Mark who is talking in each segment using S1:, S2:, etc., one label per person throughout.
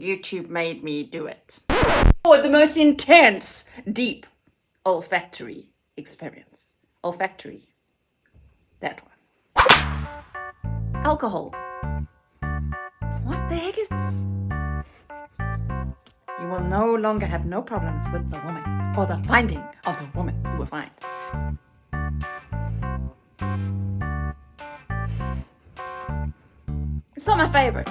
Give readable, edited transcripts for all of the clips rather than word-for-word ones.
S1: YouTube made me do it. For the most intense, deep olfactory experience. Olfactory. That one. Alcohol. What the heck is... You will no longer have no problems with the woman, or the finding of the woman you will find. It's not my favorite.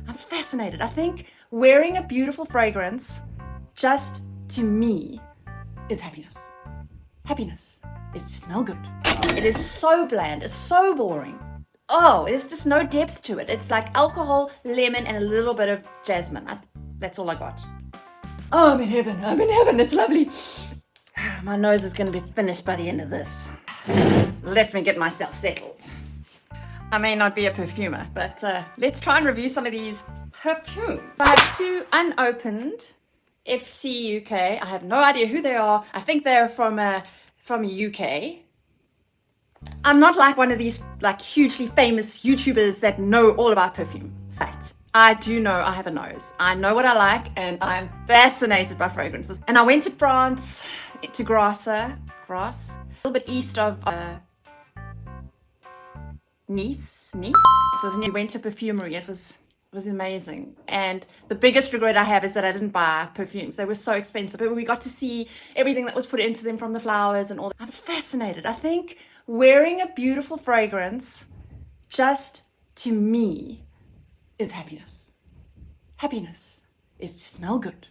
S1: I'm fascinated. I think wearing a beautiful fragrance, just to me, is happiness. Happiness is to smell good. It is so bland, it's so boring. Oh, there's just no depth to it. It's like alcohol, lemon, and a little bit of jasmine. That's all I got. Oh, I'm in heaven. I'm in heaven. It's lovely. My nose is going to be finished by the end of this. Let me get myself settled. I may not be a perfumer, but let's try and review some of these perfumes. I have two unopened FC UK. I have no idea who they are. I think they're from UK. I'm not like one of these like hugely famous YouTubers that know all about perfume. But I do know I have a nose. I know what I like, and I'm fascinated by fragrances. And I went to France, to Grasse, a little bit east of Nice. It was near Winter Perfumery. It was amazing. And the biggest regret I have is that I didn't buy perfumes. They were so expensive. But we got to see everything that was put into them, from the flowers and all that. I'm fascinated. I think wearing a beautiful fragrance, just to me, is happiness. Happiness is to smell good.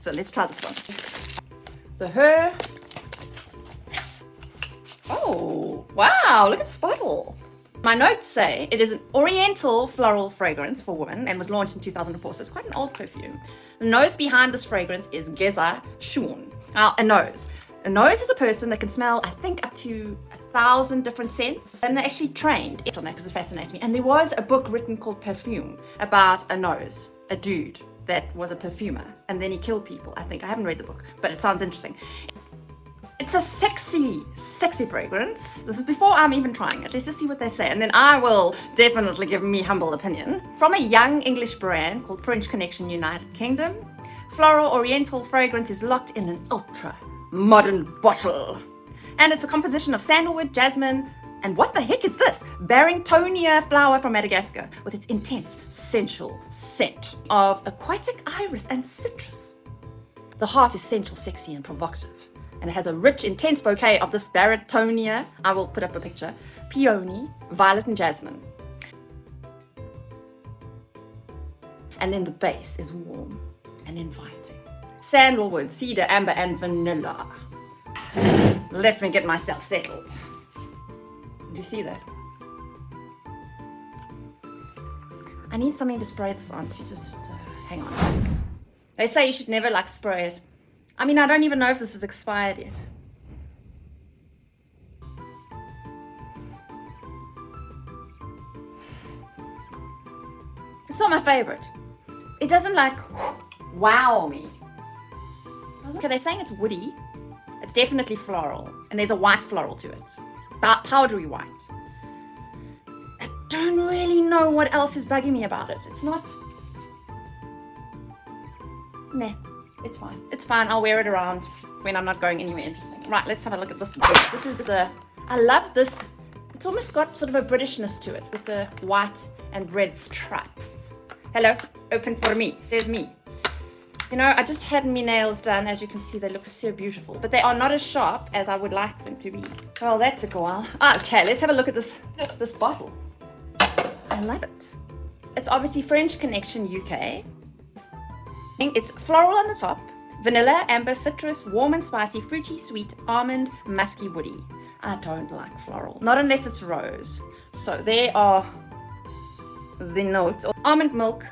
S1: So let's try this one. The Her. Oh, wow, look at this bottle. My notes say it is an oriental floral fragrance for women and was launched in 2004, so it's quite an old perfume. The nose behind this fragrance is Geza Shun. A nose. A nose is a person that can smell, I think, up to 1,000 different scents, and they're actually trained on that because it fascinates me. And there was a book written called Perfume about a nose, a dude that was a perfumer, and then he killed people, I think. I haven't read the book, but it sounds interesting. It's a sexy fragrance. This is before I'm even trying it. Let's just see what they say, and then I will definitely give me humble opinion. From a young English brand called French Connection, United Kingdom, floral oriental fragrance is locked in an ultra modern bottle. And it's a composition of sandalwood, jasmine, and what the heck is this? Barringtonia flower from Madagascar, with its intense, sensual scent of aquatic iris and citrus. The heart is sensual, sexy, and provocative. And it has a rich, intense bouquet of this Barringtonia, I will put up a picture, peony, violet, and jasmine. And then the base is warm and inviting. Sandalwood, cedar, amber, and vanilla. Let me get myself settled. Did you see that? I need something to spray this on to just hang on. They say you should never like spray it. I mean, I don't even know if this is expired yet. It's not my favorite. It doesn't like wow me. Okay, they're saying it's woody. It's definitely floral, and there's a white floral to it, powdery white. I don't really know what else is bugging me about it. It's not. Nah. It's fine. It's fine. I'll wear it around when I'm not going anywhere interesting. Right, let's have a look at this. This is I love this. It's almost got sort of a Britishness to it with the white and red stripes. Hello, open for me, says me. You know, I just had my nails done. As you can see, they look so beautiful, but they are not as sharp as I would like them to be. Well, that took a while. Okay, let's have a look at this bottle. I love it. It's obviously French Connection UK. It's floral on the top, vanilla, amber, citrus, warm and spicy, fruity, sweet, almond, musky, woody. I don't like floral, not unless it's rose. So there are the notes: almond milk,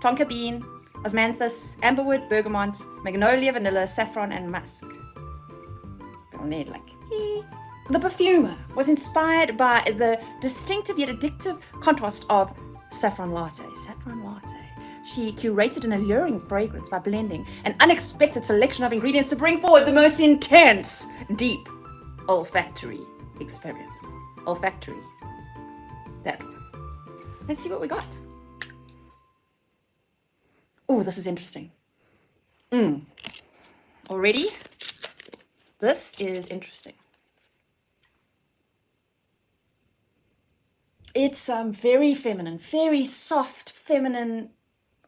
S1: tonka bean, osmanthus, amberwood, bergamot, magnolia, vanilla, saffron, and musk. The perfumer was inspired by the distinctive yet addictive contrast of saffron latte. She curated an alluring fragrance by blending an unexpected selection of ingredients to bring forward the most intense, deep olfactory experience. Olfactory. That one. Let's see what we got. Oh, this is interesting. Already, this is interesting. It's very feminine, very soft, feminine,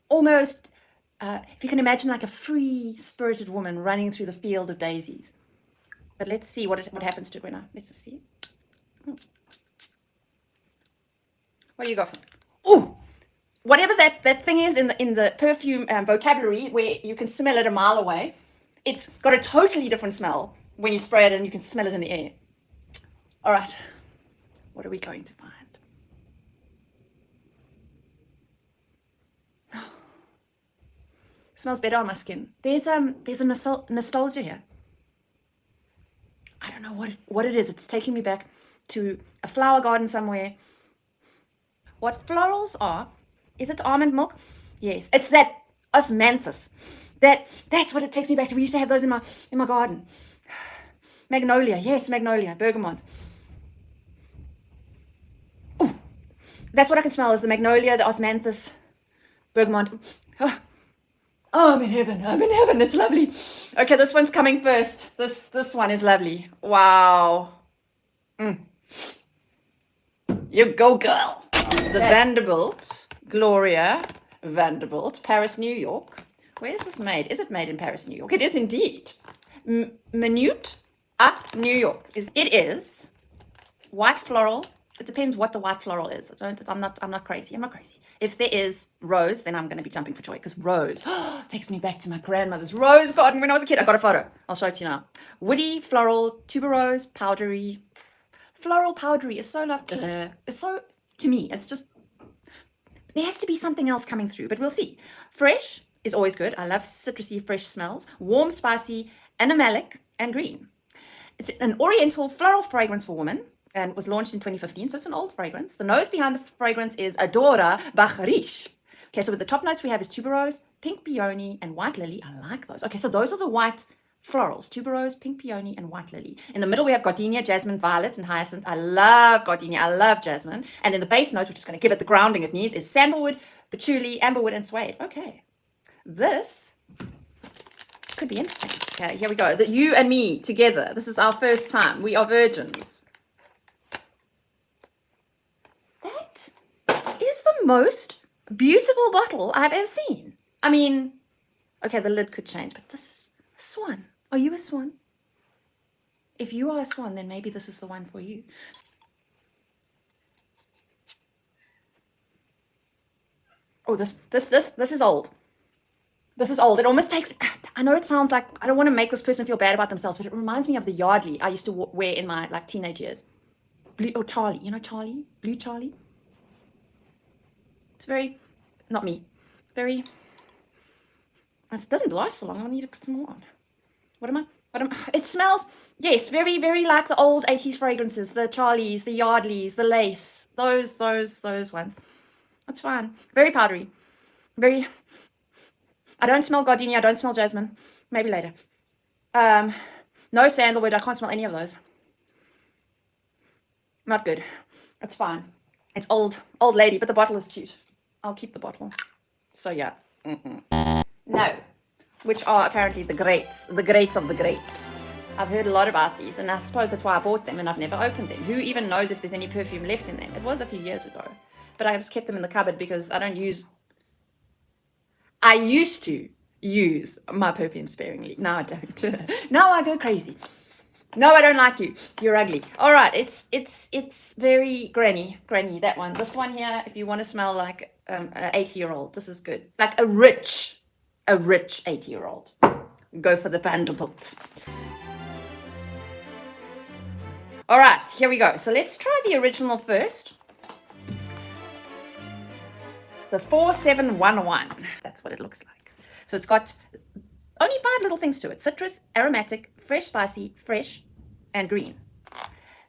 S1: almost, if you can imagine, like a free-spirited woman running through the field of daisies. But let's see what happens to it now. Let's just see. What do you got for? Oh, whatever that thing is in the perfume vocabulary, where you can smell it a mile away, it's got a totally different smell when you spray it and you can smell it in the air. All right, what are we going to find? Smells better on my skin. There's a nostalgia here. I don't know what it is. It's taking me back to a flower garden somewhere. What florals are? Is it almond milk? Yes, it's that osmanthus. That's what it takes me back to. We used to have those in my garden. Magnolia, yes, magnolia, bergamot. Oh, that's what I can smell, is the magnolia, the osmanthus, bergamot. Oh, I'm in heaven, it's lovely. Okay, this one's coming first. This one is lovely. Wow. You go, girl. The Vanderbilt, Gloria Vanderbilt, Paris, New York. Where is this made? Is it made in Paris, New York? It is indeed. Minute at New York. It is white floral. It depends what the white floral is. I'm not crazy. If there is rose, then I'm going to be jumping for joy, because rose takes me back to my grandmother's rose garden when I was a kid. I got a photo. I'll show it to you now. Woody, floral, tuberose, powdery. Floral powdery is so lovely. It's so, to me, it's just, there has to be something else coming through, but we'll see. Fresh is always good. I love citrusy, fresh smells. Warm, spicy, animalic, and green. It's an oriental floral fragrance for women, and was launched in 2015, so it's an old fragrance. The nose behind the fragrance is Adora Bacharish. Okay, so with the top notes we have is tuberose, pink peony, and white lily. I like those. Okay, so those are the white florals: tuberose, pink peony, and white lily. In the middle we have gardenia, jasmine, violet, and hyacinth. I love gardenia, I love jasmine. And then the base notes, which is going to give it the grounding it needs, is sandalwood, patchouli, amberwood, and suede. Okay, this could be interesting. Okay, here we go. You and me together. This is our first time. We are virgins. That is the most beautiful bottle I've ever seen. I mean, okay, the lid could change, but this is a swan. Are you a swan? If you are a swan, then maybe this is the one for you. Oh, this is old. This is old. It almost takes, I know it sounds like, I don't want to make this person feel bad about themselves, but it reminds me of the Yardley I used to wear in my teenage years. Blue, oh, Charlie, you know Charlie? Blue Charlie? It's very, not me, very, it doesn't last for long. I need to put some more on. It smells, yes, very, very like the old 80s fragrances, the Charlies, the Yardleys, the lace, those ones. That's fine. Very powdery. Very, I don't smell gardenia, I don't smell jasmine. Maybe later. No sandalwood, I can't smell any of those. Not good. It's fine. It's old lady, but the bottle is cute. I'll keep the bottle. So yeah. No. Which are apparently the greats of the greats. I've heard a lot about these, and I suppose that's why I bought them, and I've never opened them. Who even knows if there's any perfume left in them? It was a few years ago, but I just kept them in the cupboard because I used to use my perfume sparingly. Now I don't. Now I go crazy. No, I don't like you. You're ugly. All right, it's very granny, that one. This one here, if you want to smell like an 80-year-old, this is good. Like a rich 80-year-old. Go for the Vanderbilt. All right, here we go. So let's try the original first. The 4711. That's what it looks like. So it's got only 5 little things to it: citrus, aromatic, fresh, spicy, fresh, and green.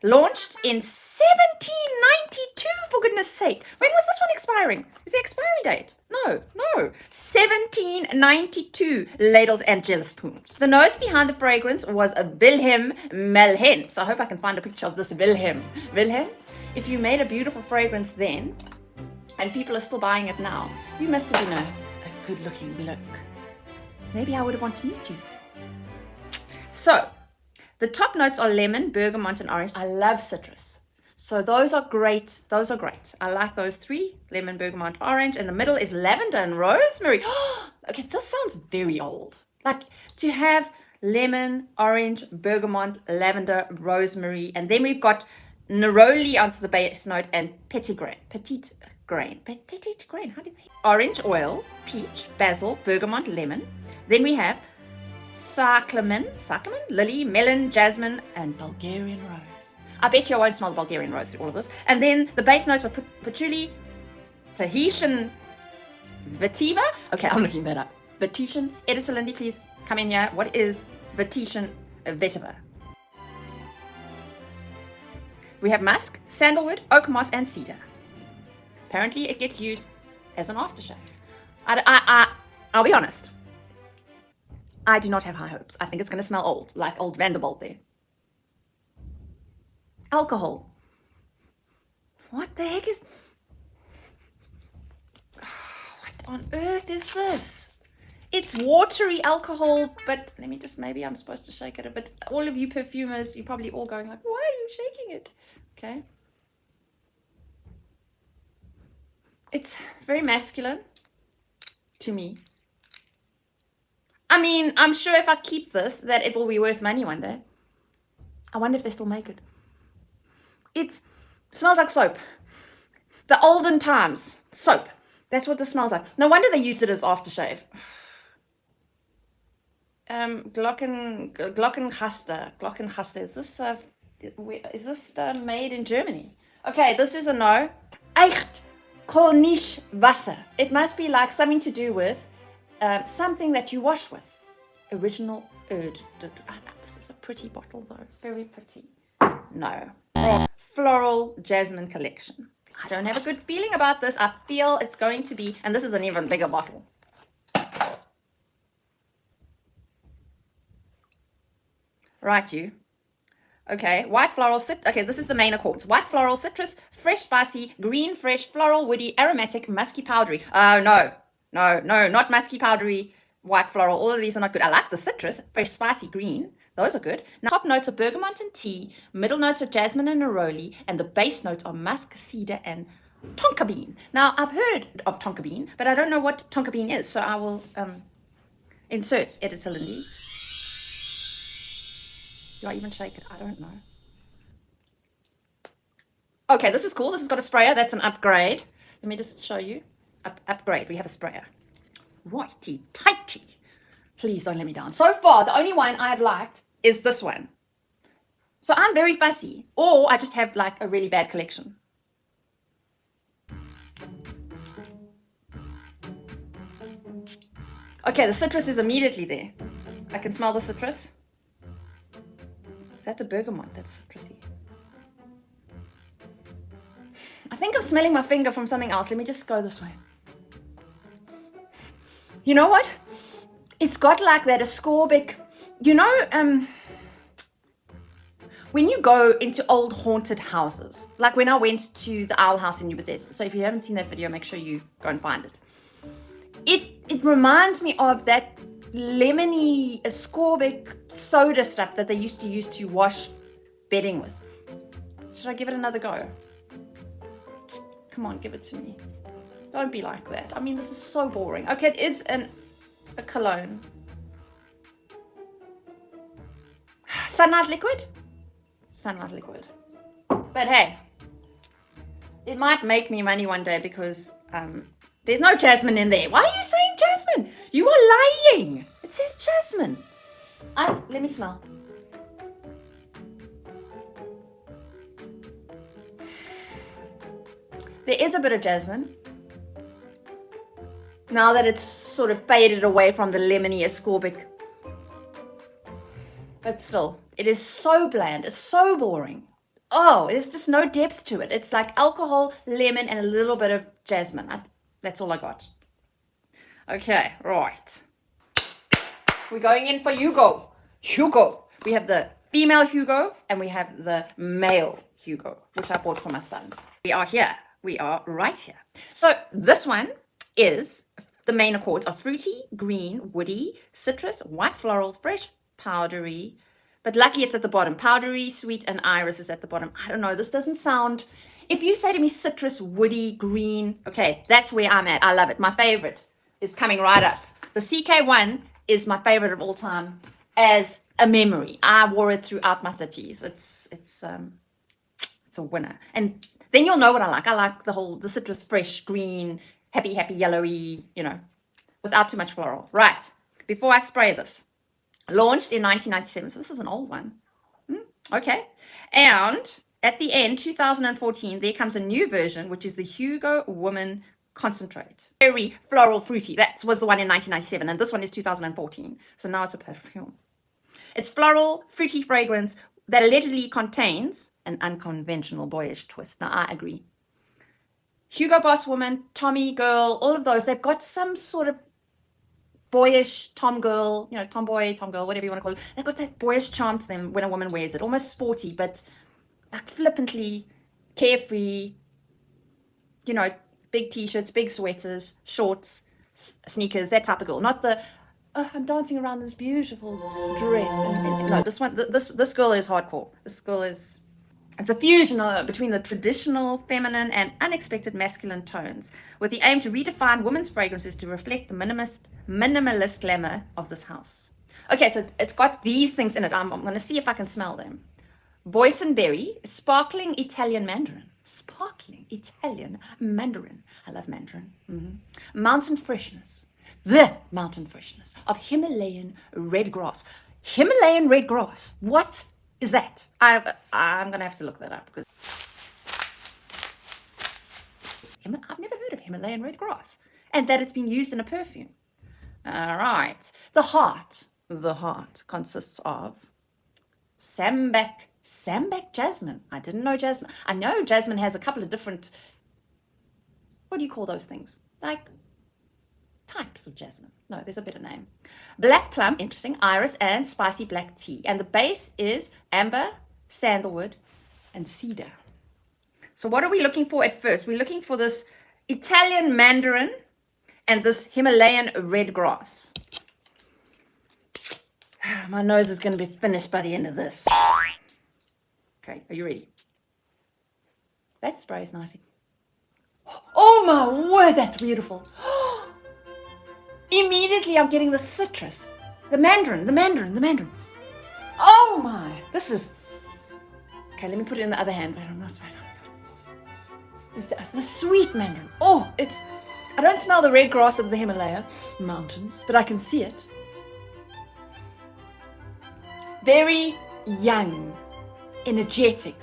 S1: Launched in 1792, for goodness sake. When was this one expiring? Is the expiry date? No. 1792, ladles and gel spoons. The nose behind the fragrance was a Wilhelm Melhens. I hope I can find a picture of this Wilhelm. Wilhelm, if you made a beautiful fragrance then, and people are still buying it now, you must have been a good looking look. Maybe I would want to meet you. So, the top notes are lemon, bergamot, and orange. I love citrus. So those are great. Those are great. I like those three, lemon, bergamot, orange. In the middle is lavender and rosemary. Okay, this sounds very old. Like to have lemon, orange, bergamot, lavender, rosemary. And then we've got neroli onto the base note and petite grain, how do you think? Orange oil, peach, basil, bergamot, lemon. Then we have cyclamen, lily, melon, jasmine, and Bulgarian rose. I bet you I won't smell the Bulgarian rose through all of this. And then the base notes are patchouli, Tahitian vetiver. Okay, I'm looking that up. Tahitian, editor Lindy, please come in here. What is Tahitian vetiver? We have musk, sandalwood, oak moss, and cedar. Apparently, it gets used as an aftershave. I'll be honest. I do not have high hopes. I think it's going to smell old, like old Vanderbilt there. Alcohol. What the heck is... What on earth is this? It's watery alcohol, but let me just, maybe I'm supposed to shake it a bit. All of you perfumers, you're probably all going like, why are you shaking it? Okay. It's very masculine to me. I mean, I'm sure if I keep this, that it will be worth money one day. I wonder if they still make it. It smells like soap. The olden times. Soap. That's what this smells like. No wonder they used it as aftershave. Glockengaster. Is this made in Germany? Okay, this is a no. Echt Kornisch Wasser. It must be like something to do with something that you wash with. Original Eau de Cologne. This is a pretty bottle though. Very pretty. No. Floral Jasmine collection. I don't have a good feeling about this. I feel it's going to be, and this is an even bigger bottle. Right, you. Okay, white floral citrus. Okay, this is the main accords. White floral citrus, fresh spicy, green fresh, floral, woody, aromatic, musky powdery. Oh, no, not musky powdery, white floral. All of these are not good. I like the citrus, fresh spicy, green. Those are good. Now, top notes are bergamot and tea, middle notes are jasmine and neroli, and the base notes are musk, cedar, and tonka bean. Now, I've heard of tonka bean, but I don't know what tonka bean is, so I will insert editor Lindy. Do I even shake it? I don't know. Okay, this is cool. This has got a sprayer. That's an upgrade. Let me just show you. Upgrade. We have a sprayer. Righty tighty. Please don't let me down. So far, the only one I've liked is this one. So I'm very fussy. Or I just have like a really bad collection. Okay, the citrus is immediately there. I can smell the citrus. Is that the bergamot? That's citrusy. I think I'm smelling my finger from something else. Let me just go this way. You know what? It's got like that ascorbic, you know, when you go into old haunted houses, like when I went to the Owl House in New Bethesda. So if you haven't seen that video, make sure you go and find it. It reminds me of that lemony ascorbic soda stuff that they used to use to wash bedding with. Should I give it another go? Come on, give it to me. Don't be like that. I mean, this is so boring. Okay, it is a cologne. Sunlight liquid? Sunlight liquid. But hey, it might make me money one day because there's no jasmine in there. Why are you saying jasmine? You are lying. It says jasmine. Let me smell. There is a bit of jasmine. Now that it's sort of faded away from the lemony ascorbic. But still, it is so bland. It's so boring. Oh, there's just no depth to it. It's like alcohol, lemon, and a little bit of jasmine. That's all I got. Okay, right. We're going in for Hugo. Hugo. We have the female Hugo and we have the male Hugo, which I bought for my son. We are here. We are right here. So this one is The main accords are fruity, green, woody, citrus, white floral, fresh, powdery. But lucky it's at the bottom. Powdery, sweet, and iris is at the bottom. I don't know. This doesn't sound... If you say to me citrus, woody, green, okay, that's where I'm at. I love it. My favorite is coming right up. The CK1 is my favorite of all time as a memory. I wore it throughout my 30s. It's a winner. And then you'll know what I like. I like the citrus, fresh, green, happy, yellowy, without too much floral. Right. Before I spray this, launched in 1997. So this is an old one. Okay. And at the end, 2014, there comes a new version, which is the Hugo Woman Concentrate. Very floral, fruity. That was the one in 1997. And this one is 2014. So now it's a perfume. It's floral, fruity fragrance that allegedly contains an unconventional boyish twist. Now, I agree. Hugo Boss Woman, Tommy Girl, all of those, they've got some sort of boyish Tom Girl, tomboy, Tom Girl, whatever you want to call it. They've got that boyish charm to them when a woman wears it. Almost sporty, but like flippantly carefree, big t-shirts, big sweaters, shorts, sneakers, that type of girl. Not the, oh, I'm dancing around this beautiful dress. No, this girl is hardcore. This girl is, it's a fusion between the traditional feminine and unexpected masculine tones with the aim to redefine women's fragrances to reflect the minimalist glamour of this house. Okay, so it's got these things in it. I'm going to see if I can smell them. Boysenberry, sparkling Italian mandarin. Sparkling Italian mandarin. I love mandarin. Mountain freshness. The mountain freshness of Himalayan red grass. Himalayan red grass. What is that? I'm going to have to look that up. Because I've never heard of Himalayan red grass. And that it's been used in a perfume. All right. The heart consists of Sambac Jasmine. I didn't know Jasmine. I know Jasmine has a couple of different, what do you call those things? Like types of jasmine. No, there's a better name. Black plum, interesting, iris, and spicy black tea. And the base is amber, sandalwood, and cedar. So what are we looking for at first? We're looking for this Italian mandarin and this Himalayan red grass. My nose is going to be finished by the end of this. Okay, are you ready? That sprays nicely. Oh my word, that's beautiful. Immediately I'm getting the citrus, the mandarin. Oh my, this is, okay, let me put it in the other hand, but I'm not spraying it. It's the sweet mandarin. Oh, I don't smell the red grass of the Himalaya mountains, but I can see it. Very young, energetic,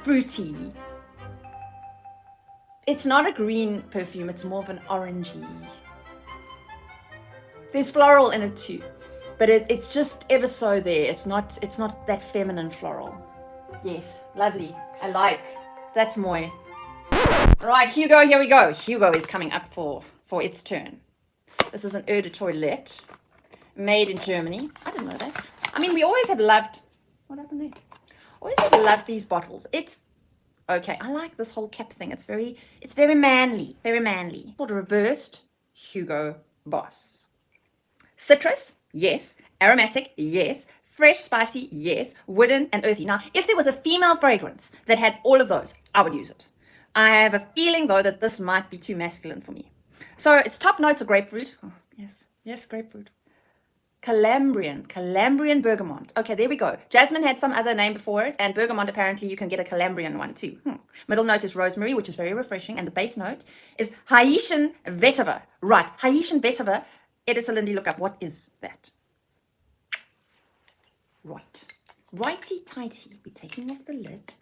S1: fruity. It's not a green perfume, it's more of an orangey. There's floral in it too, but it's just ever so there. It's not that feminine floral. Yes, lovely. I like. That's moi. Right, Hugo, here we go. Hugo is coming up for its turn. This is an Eau de Toilette, made in Germany. I didn't know that. I mean, we always have loved, what happened there? Always have loved these bottles. Okay, I like this whole cap thing. It's very manly, very manly. Called Reversed Hugo Boss. Citrus, yes. Aromatic, yes. Fresh, spicy, yes. Wooden and earthy. Now, if there was a female fragrance that had all of those, I would use it. I have a feeling, though, that this might be too masculine for me. So its top notes are grapefruit. Oh, yes, grapefruit. Calabrian bergamot. Okay, there we go. Jasmine had some other name before it, and bergamot, apparently, you can get a Calabrian one too. Middle note is rosemary, which is very refreshing, and the base note is Haitian vetiver. Right, Haitian vetiver. Editor Lindy, look up. What is that? Right. Righty-tighty. We're taking off the lid.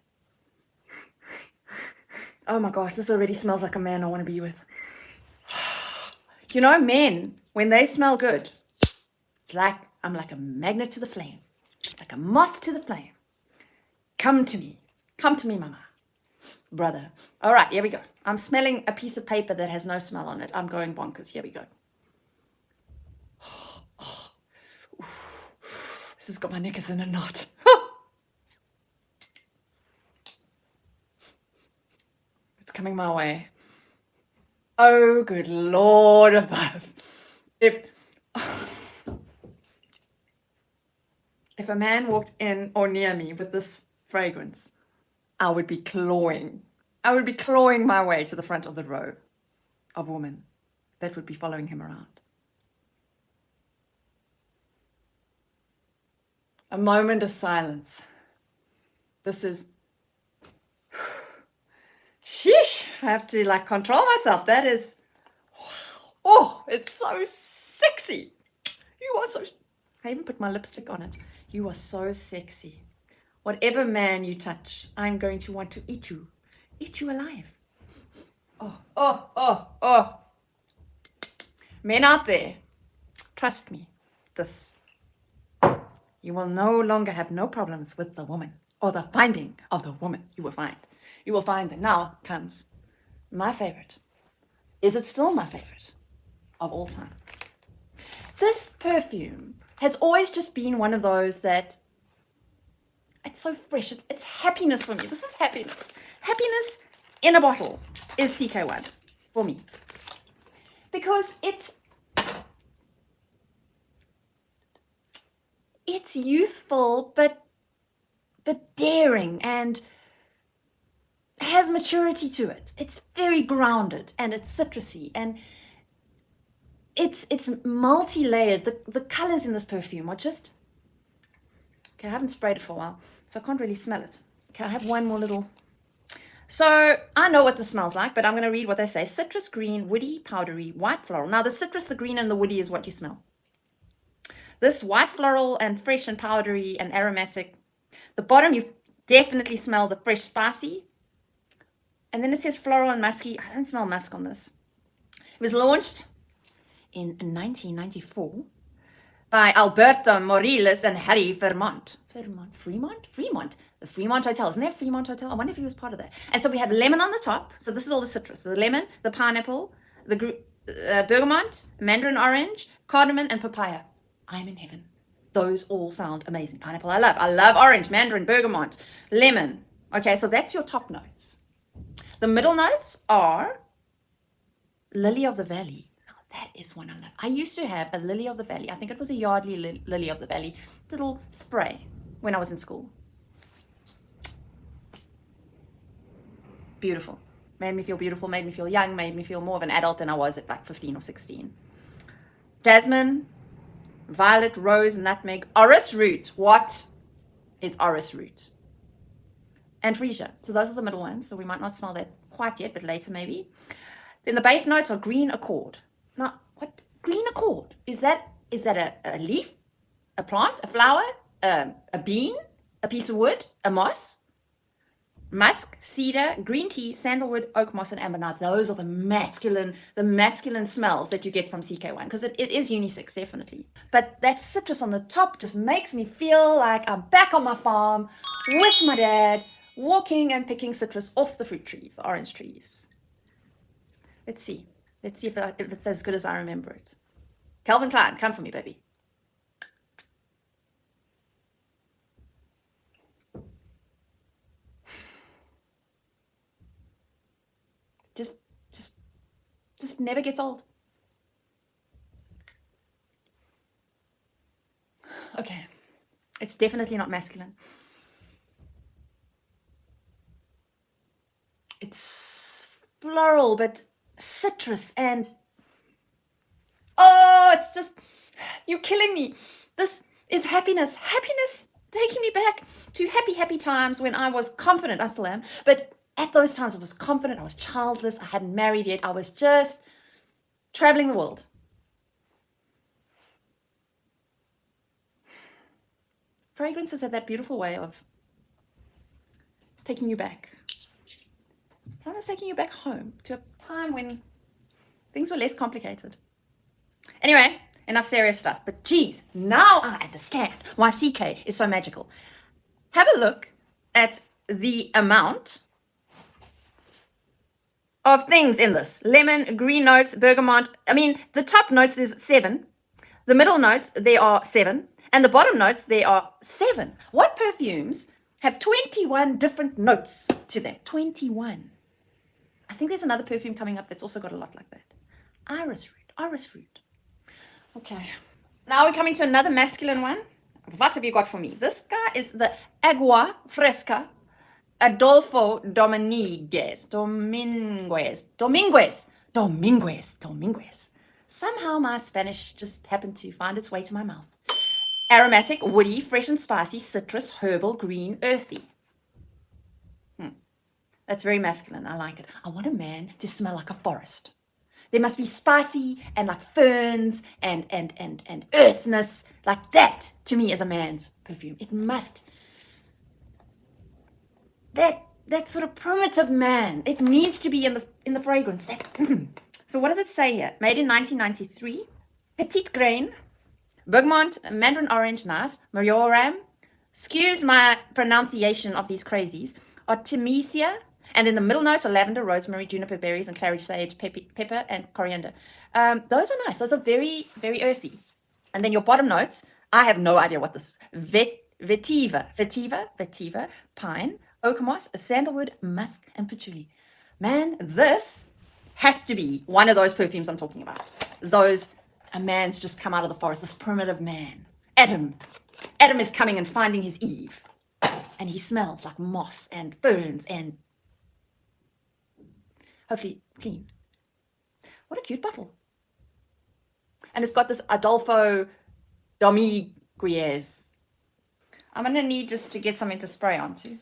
S1: Oh my gosh, this already smells like a man I want to be with. You know, men, when they smell good, it's like I'm like a magnet to the flame. Like a moth to the flame. Come to me, mama. Brother. All right, here we go. I'm smelling a piece of paper that has no smell on it. I'm going bonkers. Here we go. This has got my knickers in a knot. It's coming my way. Oh, good Lord above. If a man walked in or near me with this fragrance, I would be clawing. I would be clawing my way to the front of the row of women that would be following him around. A moment of silence. This is... Sheesh, I have to like control myself. That is... Oh, it's so sexy. You are so... I even put my lipstick on it. You are so sexy. Whatever man you touch, I'm going to want to eat you. Eat you alive. Oh, oh, oh, oh. Men out there, trust me, this. You will no longer have no problems with the woman or the finding of the woman you will find. You will find that now comes my favorite. Is it still my favorite of all time? This perfume has always just been one of those that it's so fresh. It's happiness for me. This is happiness. Happiness in a bottle is CK One for me. Because it's youthful, but daring and has maturity to it. It's very grounded and it's citrusy and it's multi-layered. The colors in this perfume are just... Okay, I haven't sprayed it for a while, so I can't really smell it. Okay, I have one more little... So I know what this smells like, but I'm going to read what they say. Citrus, green, woody, powdery, white floral. Now the citrus, the green, and the woody is what you smell. This white floral and fresh and powdery and aromatic. The bottom, you definitely smell the fresh spicy. And then it says floral and musky. I don't smell musk on this. It was launched in 1994 by Alberto Morillas and Harry Fremont. Fremont? The Fremont Hotel. Isn't there a Fremont Hotel? I wonder if he was part of that. And so we have lemon on the top. So this is all the citrus. The lemon, the pineapple, the bergamot, mandarin orange, cardamom, and papaya. I'm in heaven. Those all sound amazing. Pineapple, I love. I love orange, mandarin, bergamot, lemon. Okay, so that's your top notes. The middle notes are lily of the valley. Now that is one I love. I used to have a lily of the valley. I think it was a Yardley lily of the valley little spray when I was in school. Beautiful. Made me feel beautiful, made me feel young, made me feel more of an adult than I was at like 15 or 16. Jasmine, violet, rose, nutmeg, orris root. What is orris root? And freesia. So those are the middle ones. So we might not smell that quite yet, but later maybe. Then the base notes are green accord. Now, what green accord? Is that a leaf, a plant, a flower, a bean, a piece of wood, a moss? Musk, cedar, green tea, sandalwood, oak moss, and amber. Now those are the masculine smells that you get from CK One, because it is unisex, definitely. But that citrus on the top just makes me feel like I'm back on my farm with my dad, walking and picking citrus off the fruit trees, the orange trees. Let's see if it's as good as I remember it. Calvin Klein, come for me, baby. Just never gets old. Okay, it's definitely not masculine. It's floral, but citrus and... Oh, it's just... You're killing me. This is happiness. Happiness taking me back to happy times when I was confident. I still am, but... At those times, I was confident, I was childless, I hadn't married yet, I was just traveling the world. Fragrances have that beautiful way of taking you back. Sometimes taking you back home to a time when things were less complicated. Anyway, enough serious stuff, but geez, now I understand why CK is so magical. Have a look at the amount of things in this. Lemon, green notes, bergamot. I mean, the top notes, there's 7. The middle notes, there are 7. And the bottom notes, there are 7. What perfumes have 21 different notes to them? 21. I think there's another perfume coming up that's also got a lot like that. Iris root. Okay. Now we're coming to another masculine one. what have you got for me? This guy is the Agua Fresca Adolfo Dominguez. Somehow my Spanish just happened to find its way to my mouth. Aromatic, woody, fresh and spicy, citrus, herbal, green, earthy. That's very masculine. I like it. I want a man to smell like a forest. There must be spicy and like ferns and earthness. Like that, to me, is a man's perfume. It must. That sort of primitive man. It needs to be in the fragrance. So what does it say here? Made in 1993. Petite grain. Bergamot, mandarin orange, nice. Marjoram. Excuse my pronunciation of these crazies. Artemisia. And then the middle notes are lavender, rosemary, juniper berries, and clary sage, pepper, and coriander. Those are nice. Those are very, very earthy. And then your bottom notes, I have no idea what this is. Vetiver, pine, oak moss, sandalwood, musk, and patchouli. Man, this has to be one of those perfumes I'm talking about. A man's just come out of the forest, this primitive man. Adam is coming and finding his Eve. And he smells like moss and ferns and hopefully clean. What a cute bottle. And it's got this Adolfo Dominguez. I'm going to need just to get something to spray onto.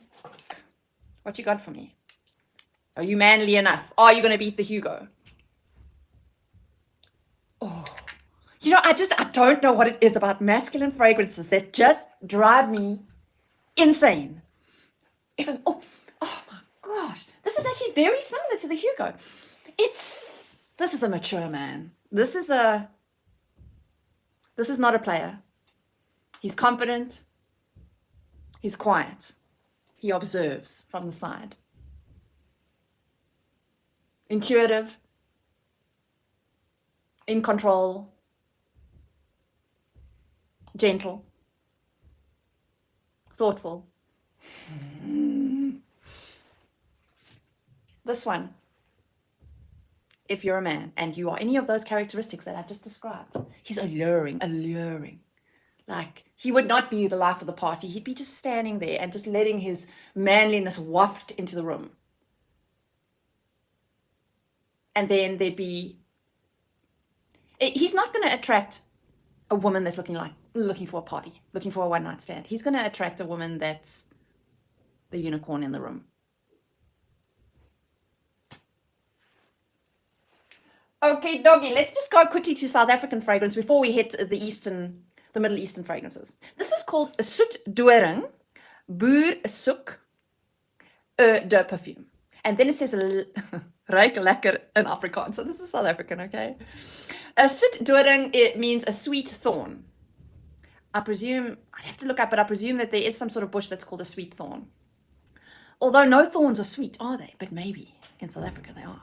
S1: What you got for me? Are you manly enough? Are you going to beat the Hugo? Oh, I don't know what it is about masculine fragrances that just drive me insane. Oh my gosh. This is actually very similar to the Hugo. This is a mature man. This is not a player. He's confident. He's quiet. He observes from the side. Intuitive. In control. Gentle. Thoughtful. This one, if you're a man and you are any of those characteristics that I just described, he's alluring. Like, he would not be the life of the party. He'd be just standing there and just letting his manliness waft into the room. And then he's not going to attract a woman that's looking for a party, looking for a one-night stand. He's going to attract a woman that's the unicorn in the room. Okay, doggy, let's just go quickly to South African fragrance before we hit the Middle Eastern fragrances. This is called Soet Doring, Boer Soek, Eau de Perfume. And then it says, Ruik lekker in Afrikaans. So this is South African, okay? Soet Doring, it means a sweet thorn. I'd have to look up, but I presume that there is some sort of bush that's called a sweet thorn. Although no thorns are sweet, are they? But maybe in South Africa they are.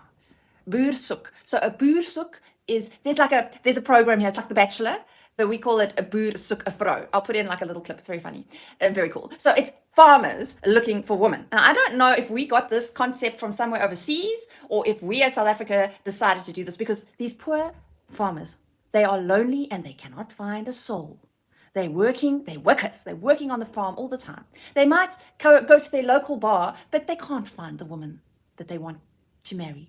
S1: Boer Soek. So a Boer Soek is, there's a program here, it's like The Bachelor, but we call it a Boer Soek 'n Vrou. I'll put in like a little clip, it's very funny, very cool. So it's farmers looking for women. Now I don't know if we got this concept from somewhere overseas or if we as South Africa decided to do this, because these poor farmers, they are lonely and they cannot find a soul. They're workers, they're working on the farm all the time. They might go to their local bar, but they can't find the woman that they want to marry,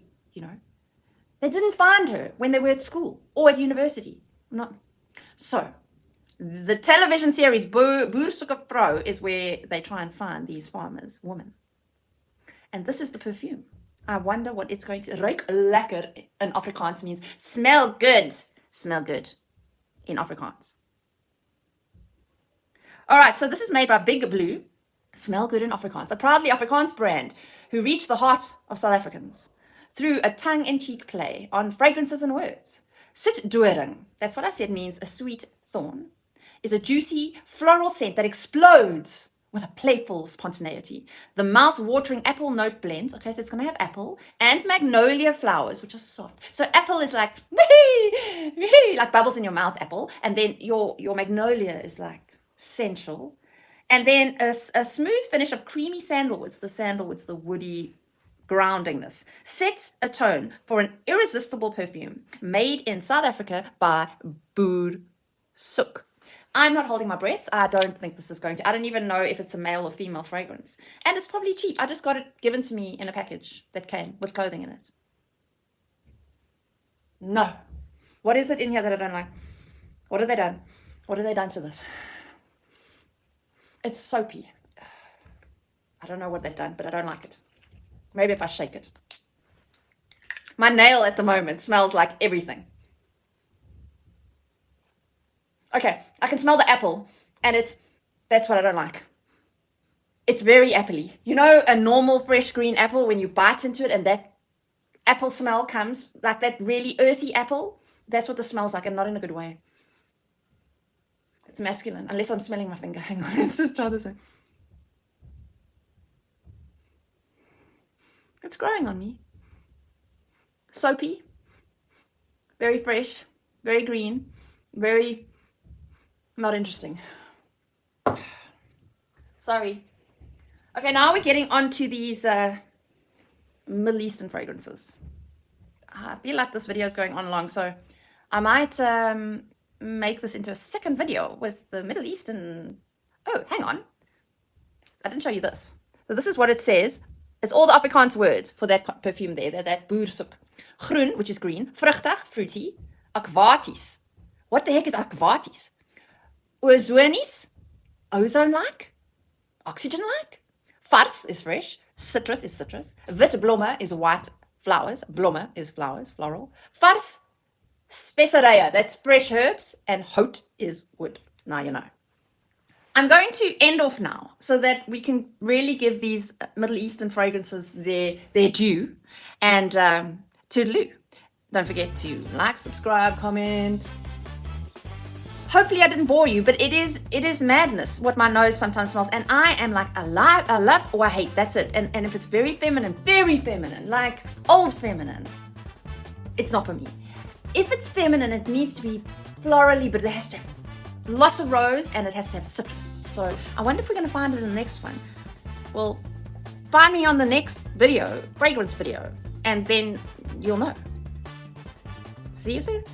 S1: They didn't find her when they were at school or at university. So, the television series Boer Soek 'n Vrou is where they try and find these farmers' women. And this is the perfume. I wonder what it's going to... Ruik lekker in Afrikaans means smell good. Smell good in Afrikaans. Alright, so this is made by Big Blue. Smell good in Afrikaans. A proudly Afrikaans brand who reached the heart of South Africans through a tongue-in-cheek play on fragrances and words. Soet Doring, that's what I said means a sweet thorn, is a juicy floral scent that explodes with a playful spontaneity. The mouth-watering apple note blends, okay, so it's going to have apple, and magnolia flowers, which are soft. So apple is like, like bubbles in your mouth, apple, and then your magnolia is like sensual. And then a smooth finish of creamy sandalwoods, the woody groundingness, sets a tone for an irresistible perfume made in South Africa by Boer Soek. I'm not holding my breath. I don't think this is going to. I don't even know if it's a male or female fragrance. And it's probably cheap. I just got it given to me in a package that came with clothing in it. No. What is it in here that I don't like? What have they done? What have they done to this? It's soapy. I don't know what they've done, but I don't like it. Maybe if I shake it. My nail at the moment smells like everything. Okay, I can smell the apple, and that's what I don't like. It's very appley. You know, a normal fresh green apple, when you bite into it and that apple smell comes, like that really earthy apple, that's what this smells like, and not in a good way. It's masculine, unless I'm smelling my finger. Hang on, let's just try this one. It's growing on me. Soapy, very fresh, very green, very not interesting. Sorry. Okay, now we're getting onto these Middle Eastern fragrances. I feel like this video is going on long, so I might make this into a second video with the Middle Eastern. Oh, hang on. I didn't show you this. So this is what it says. It's all the Afrikaans words for that perfume there, that boersuk. Groen, which is green. Vruchtig, fruity. Aquatisch. What the heck is aquatisch? Ozonisch, ozone-like. Oxygen-like. Vars is fresh. Citrus is citrus. Wit blomme is white flowers. Blomme is flowers, floral. Vars, specerijen, that's fresh herbs. And hout is wood. Now you know. I'm going to end off now so that we can really give these Middle Eastern fragrances their due. And toodaloo. Don't forget to like, subscribe, comment. Hopefully I didn't bore you, but it is madness what my nose sometimes smells. And I am like, I love or I hate, that's it. And if it's very feminine, like old feminine, it's not for me. If it's feminine, it needs to be florally, but it has to have lots of rose and it has to have citrus. So I wonder if we're going to find it in the next one. Well, find me on the next video, fragrance video, and then you'll know. See you soon.